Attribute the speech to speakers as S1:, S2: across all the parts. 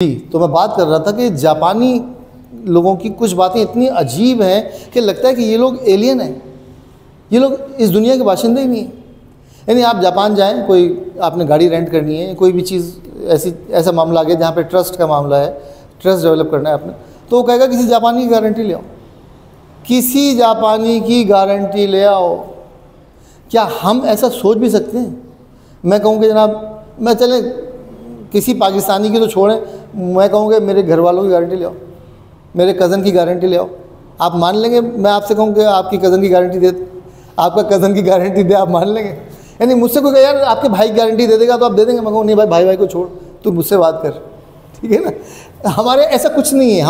S1: जी, तो मैं बात कर रहा था कि जापानी लोगों की कुछ बातें इतनी अजीब हैं कि लगता है कि ये लोग एलियन हैं, ये लोग इस दुनिया के बाशिंदे ही नहीं हैं। यानी आप जापान जाएं, कोई आपने गाड़ी रेंट करनी है, कोई भी चीज़ ऐसा मामला आ गया जहाँ पे ट्रस्ट का मामला है, ट्रस्ट डेवलप करना है आपने, तो वो कहेगा किसी जापानी की गारंटी ले आओ, किसी जापानी की गारंटी ले आओ। क्या हम ऐसा सोच भी सकते हैं? मैं कहूँ कि जनाब मैं चले किसी पाकिस्तानी की तो छोड़ें, मैं कहूँगा मेरे घर वालों की गारंटी ले आओ, मेरे कज़न की गारंटी ले आओ, आप मान लेंगे? मैं आपसे कहूँ कि आपकी कज़न की गारंटी दे, आपका कज़न की गारंटी दे, आप मान लेंगे? यानी मुझसे कोई कहे यार आपके भाई की गारंटी दे देगा तो आप दे देंगे? मैं कहूँ नहीं भाई, भाई को छोड़, तू मुझसे बात कर, ठीक है ना। हमारे ऐसा कुछ नहीं है,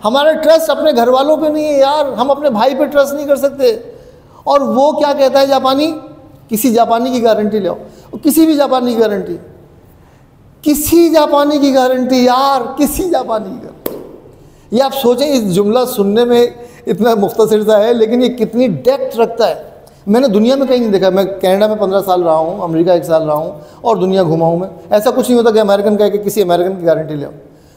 S1: हमारा ट्रस्ट अपने घर वालों पे नहीं है यार, हम अपने भाई पे ट्रस्ट नहीं कर सकते। और वो क्या कहता है जापानी, किसी जापानी की गारंटी ले आओ, किसी भी जापानी की गारंटी, किसी जापानी की गारंटी यार, किसी जापानी की गारंटी। ये आप सोचें, इस जुमला सुनने में इतना मुख्तसर सा है लेकिन ये कितनी डेप्थ रखता है। मैंने दुनिया में कहीं नहीं देखा। मैं कनाडा में 15 साल रहा हूँ, अमेरिका 1 साल रहा हूँ और दुनिया घुमा हूँ मैं। ऐसा कुछ नहीं होता कि अमेरिकन कहे कि किसी अमेरिकन की गारंटी ले आओ,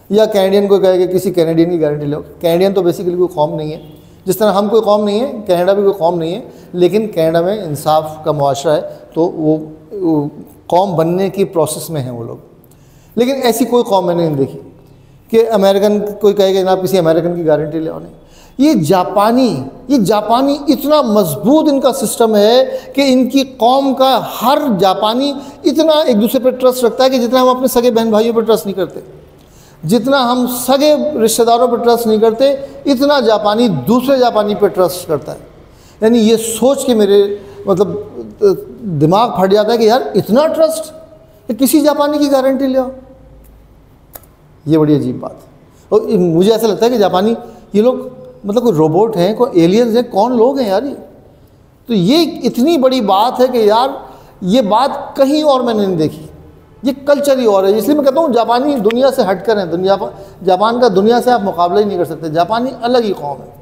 S1: या कैनेडियन को कहे कि किसी कैनेडियन की गारंटी ले आओ। कैनेडियन तो बेसिकली कोई कौम नहीं है, जिस तरह हम कोई कौम नहीं है, कनाडा भी कोई कौम नहीं है, लेकिन कनाडा में इंसाफ का मुआशरा है, तो वो कौम बनने की प्रोसेस में है वो लोग। लेकिन ऐसी कोई कौम मैंने नहीं देखी कि अमेरिकन कोई कहेगा जनाब किसी अमेरिकन की गारंटी ले आओ। नहीं, ये जापानी इतना मजबूत इनका सिस्टम है कि इनकी कौम का हर जापानी इतना एक दूसरे पर ट्रस्ट रखता है कि जितना हम अपने सगे बहन भाइयों पर ट्रस्ट नहीं करते, जितना हम सगे रिश्तेदारों पर ट्रस्ट नहीं करते, इतना जापानी दूसरे जापानी पर ट्रस्ट करता है। यानी ये सोच के मेरे मतलब दिमाग फट जाता है कि यार इतना ट्रस्ट, किसी जापानी की गारंटी ले आओ। ये बड़ी अजीब बात है। और मुझे ऐसा लगता है कि जापानी ये लोग मतलब कोई रोबोट हैं, कोई एलियंस हैं, कौन लोग हैं यार ये। तो ये इतनी बड़ी बात है कि यार ये बात कहीं और मैंने नहीं देखी, ये कल्चर ही और है। इसलिए मैं कहता हूँ जापानी दुनिया से हटकर हैं, जापान का दुनिया से आप मुकाबला ही नहीं कर सकते। जापानी अलग ही कौम है।